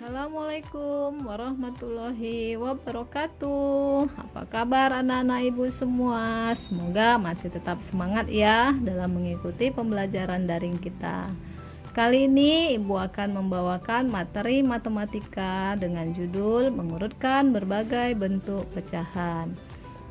Assalamualaikum warahmatullahi wabarakatuh. Apa kabar anak-anak ibu semua? Semoga masih tetap semangat ya dalam mengikuti pembelajaran daring kita. Kali ini ibu akan membawakan materi matematika dengan judul mengurutkan berbagai bentuk pecahan.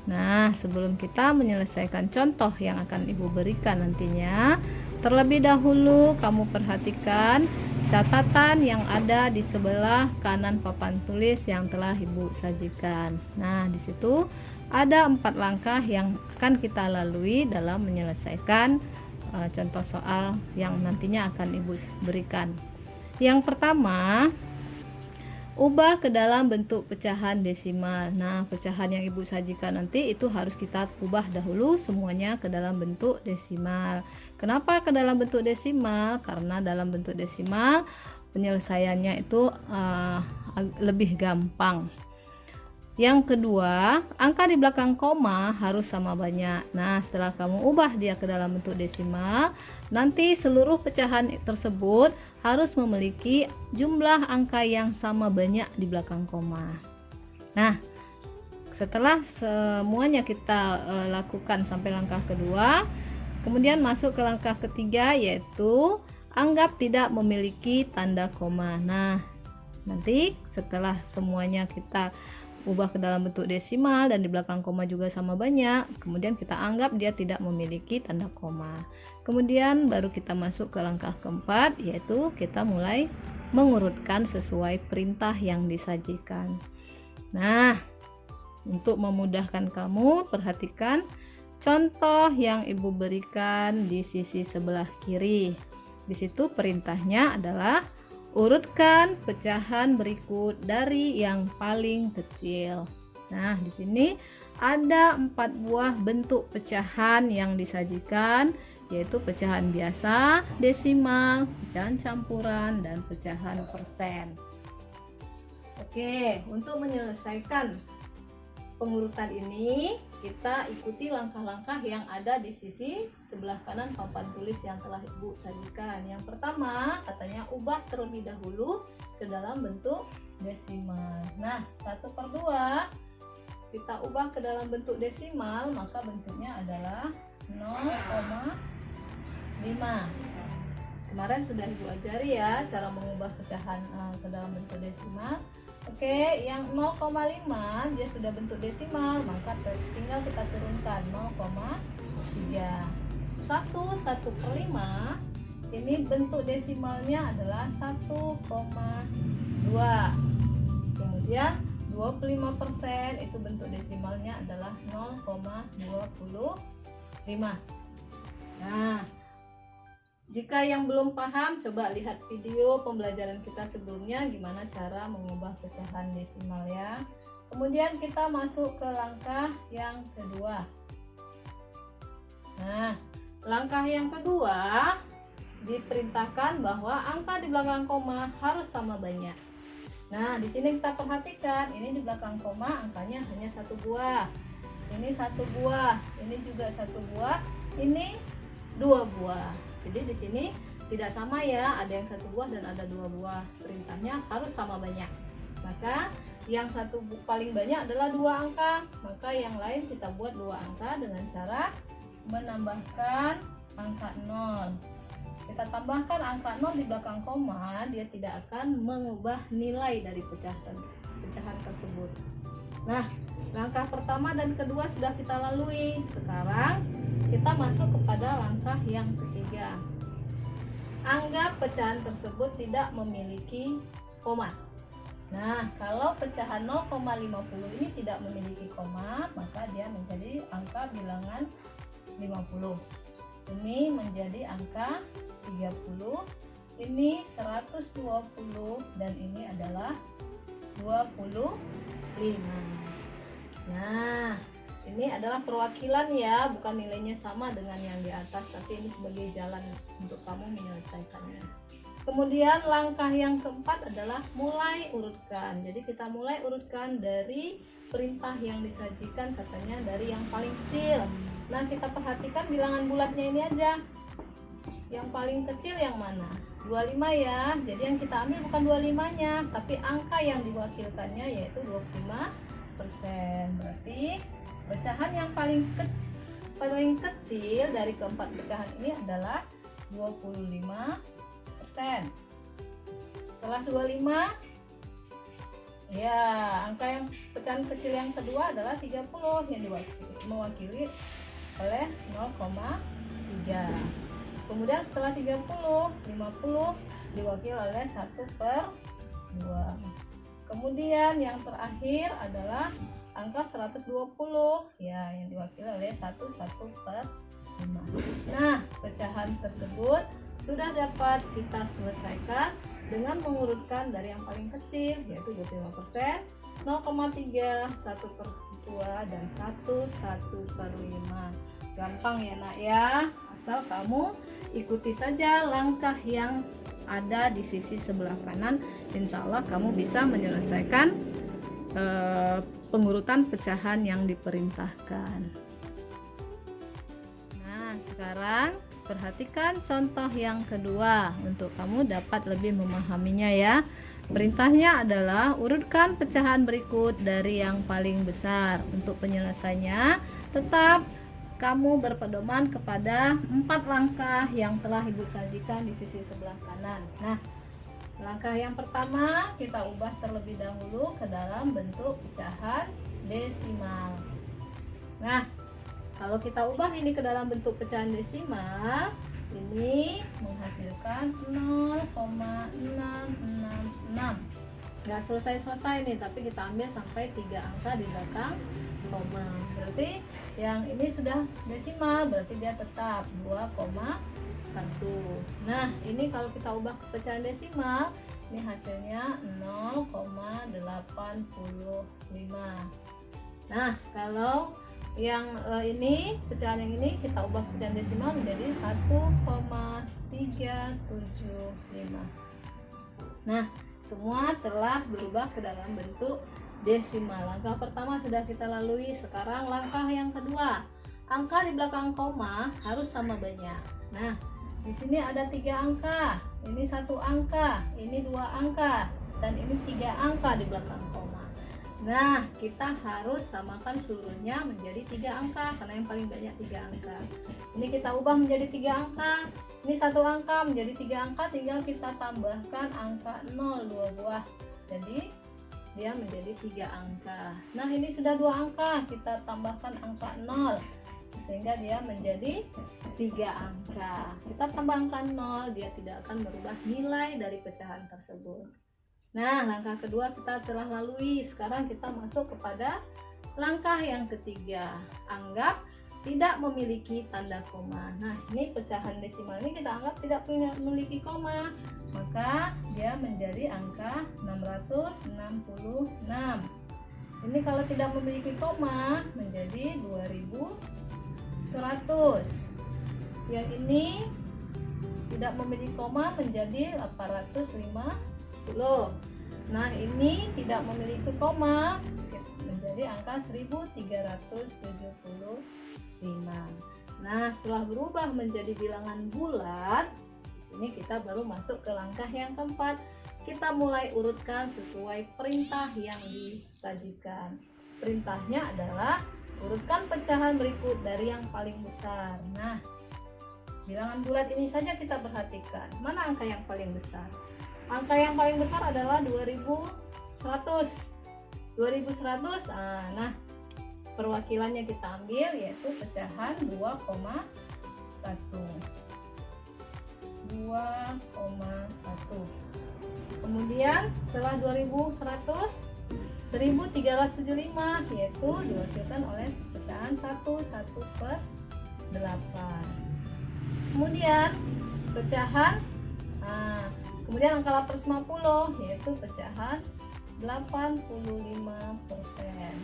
Nah, sebelum kita menyelesaikan contoh yang akan ibu berikan nantinya, terlebih dahulu kamu perhatikan catatan yang ada di sebelah kanan papan tulis yang telah ibu sajikan. Nah, di situ ada 4 langkah yang akan kita lalui dalam menyelesaikan contoh soal yang nantinya akan ibu berikan. Yang pertama, ubah ke dalam bentuk pecahan desimal. Nah, pecahan yang ibu sajikan nanti itu harus kita ubah dahulu semuanya ke dalam bentuk desimal. Kenapa ke dalam bentuk desimal? Karena dalam bentuk desimal penyelesaiannya itu lebih gampang. Yang kedua, angka di belakang koma harus sama banyak. Nah, setelah kamu ubah dia ke dalam bentuk desimal, nanti seluruh pecahan tersebut harus memiliki jumlah angka yang sama banyak di belakang koma. Nah, setelah semuanya kita lakukan sampai langkah kedua, kemudian masuk ke langkah ketiga, yaitu anggap tidak memiliki tanda koma. Nah, nanti setelah semuanya kita ubah ke dalam bentuk desimal dan di belakang koma juga sama banyak, kemudian kita anggap dia tidak memiliki tanda koma. Kemudian baru kita masuk ke langkah keempat, yaitu kita mulai mengurutkan sesuai perintah yang disajikan. Nah, untuk memudahkan kamu, perhatikan contoh yang ibu berikan di sisi sebelah kiri. Di situ perintahnya adalah urutkan pecahan berikut dari yang paling kecil. Nah, di sini ada 4 buah bentuk pecahan yang disajikan, yaitu pecahan biasa, desimal, pecahan campuran, dan pecahan persen. Oke, untuk menyelesaikan pengurutan ini, kita ikuti langkah-langkah yang ada di sisi sebelah kanan papan tulis yang telah ibu sajikan. Yang pertama, katanya ubah terlebih dahulu ke dalam bentuk desimal. Nah, 1/2 kita ubah ke dalam bentuk desimal, maka bentuknya adalah 0,5. Kemarin sudah ibu ajari ya cara mengubah pecahan ke dalam bentuk desimal. Oke, yang 0,5 dia sudah bentuk desimal, maka tinggal kita turunkan 0,3. 1/5 ini bentuk desimalnya adalah 1,2. Kemudian 25% itu bentuk desimalnya adalah 0,25. Nah, jika yang belum paham, coba lihat video pembelajaran kita sebelumnya gimana cara mengubah pecahan desimal ya. Kemudian kita masuk ke langkah yang kedua. Nah, langkah yang kedua diperintahkan bahwa angka di belakang koma harus sama banyak. Nah, di sini kita perhatikan, ini di belakang koma angkanya hanya 1 buah. Ini 1 buah, ini juga 1 buah, ini 2 buah. Jadi di sini tidak sama ya, ada yang 1 buah dan ada 2 buah. Perintahnya harus sama banyak. Maka yang paling banyak adalah 2 angka, maka yang lain kita buat 2 angka dengan cara menambahkan angka 0. Kita tambahkan angka 0 di belakang koma, dia tidak akan mengubah nilai dari pecahan tersebut. Nah, langkah pertama dan kedua sudah kita lalui. Sekarang kita masuk kepada langkah yang ketiga. Anggap pecahan tersebut tidak memiliki koma. Nah, kalau pecahan 0,50 ini tidak memiliki koma, maka dia menjadi angka bilangan 50. Ini menjadi angka 30, ini 120, dan ini adalah 25. Nah, ini adalah perwakilan ya, bukan nilainya sama dengan yang di atas, tapi ini sebagai jalan untuk kamu menyelesaikannya. Kemudian langkah yang keempat adalah mulai urutkan. Jadi kita mulai urutkan dari perintah yang disajikan, katanya dari yang paling kecil. Nah, kita perhatikan bilangan bulatnya ini aja. Yang paling kecil yang mana? 25 ya. Jadi yang kita ambil bukan 25-nya, tapi angka yang diwakilkannya yaitu 25%. Berarti pecahan yang paling kecil dari keempat pecahan ini adalah 25%. Setelah 25, ya, angka yang pecahan kecil yang kedua adalah 30 yang mewakili oleh 0,3. Kemudian setelah 30, 50 diwakili oleh 1/2. Kemudian yang terakhir adalah angka 120 ya, yang diwakili oleh 1/5. Nah, pecahan tersebut sudah dapat kita selesaikan dengan mengurutkan dari yang paling kecil yaitu 25%, 0,3, 1/2 dan 1/5. Gampang ya nak ya, asal kamu ikuti saja langkah yang ada di sisi sebelah kanan. Insya Allah kamu bisa menyelesaikan pengurutan pecahan yang diperintahkan. Nah, sekarang perhatikan contoh yang kedua untuk kamu dapat lebih memahaminya ya. Perintahnya adalah urutkan pecahan berikut dari yang paling besar. Untuk penyelesaiannya tetap kamu berpedoman kepada 4 langkah yang telah Ibu sajikan di sisi sebelah kanan. Nah, langkah yang pertama kita ubah terlebih dahulu ke dalam bentuk pecahan desimal. Nah, kalau kita ubah ini ke dalam bentuk pecahan desimal, ini menghasilkan 0,666. Nggak selesai-selesai nih, tapi kita ambil sampai 3 angka di belakang koma. Berarti yang ini sudah desimal, berarti dia tetap 2,1. Nah, ini kalau kita ubah ke pecahan desimal, ini hasilnya 0,85. Nah, kalau yang ini, pecahan yang ini kita ubah pecahan desimal menjadi 1,375. Nah, semua telah berubah ke dalam bentuk desimal. Langkah pertama sudah kita lalui. Sekarang langkah yang kedua, angka di belakang koma harus sama banyak. Nah, di sini ada 3 angka, ini 1 angka, ini 2 angka, dan ini 3 angka di belakang koma. Nah, kita harus samakan seluruhnya menjadi 3 angka karena yang paling banyak 3 angka. Ini kita ubah menjadi 3 angka. Ini 1 angka menjadi 3 angka, tinggal kita tambahkan angka 0 2 buah. Jadi dia menjadi 3 angka. Nah, ini sudah 2 angka, kita tambahkan angka 0 sehingga dia menjadi 3 angka. Kita tambahkan 0, dia tidak akan merubah nilai dari pecahan tersebut. Nah, langkah kedua kita telah lalui. Sekarang kita masuk kepada langkah yang ketiga. Anggap tidak memiliki tanda koma. Nah, ini pecahan desimal ini kita anggap tidak memiliki koma. Maka dia menjadi angka 666. Ini kalau tidak memiliki koma menjadi 2100. Yang ini tidak memiliki koma menjadi 850. Nah, ini tidak memiliki koma menjadi angka 1375. Nah, setelah berubah menjadi bilangan bulat, di sini kita baru masuk ke langkah yang keempat. Kita mulai urutkan sesuai perintah yang disajikan. Perintahnya adalah urutkan pecahan berikut dari yang paling besar. Nah, bilangan bulat ini saja kita perhatikan. Mana angka yang paling besar? Angka yang paling besar adalah 2100. 2100. Nah, perwakilannya kita ambil yaitu pecahan 2,1. 2,1. Kemudian setelah 2100, 1375 yaitu dihasilkan oleh pecahan 1/8. Kemudian pecahan kemudian angka 850 yaitu pecahan 85%.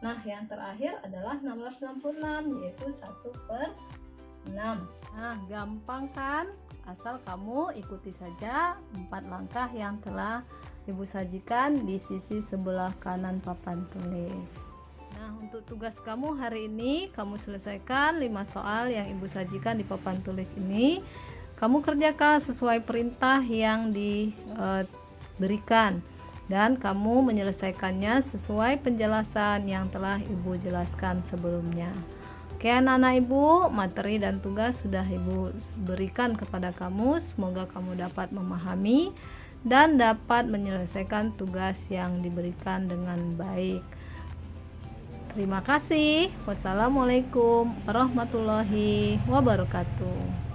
Nah, yang terakhir adalah 666 yaitu 1/6. Nah, gampang kan? Asal kamu ikuti saja 4 langkah yang telah Ibu sajikan di sisi sebelah kanan papan tulis. Nah, untuk tugas kamu hari ini, kamu selesaikan 5 soal yang Ibu sajikan di papan tulis ini. Kamu kerjakan sesuai perintah yang diberikan dan kamu menyelesaikannya sesuai penjelasan yang telah Ibu jelaskan sebelumnya. Oke anak-anak Ibu, materi dan tugas sudah Ibu berikan kepada kamu. Semoga kamu dapat memahami dan dapat menyelesaikan tugas yang diberikan dengan baik. Terima kasih. Wassalamualaikum warahmatullahi wabarakatuh.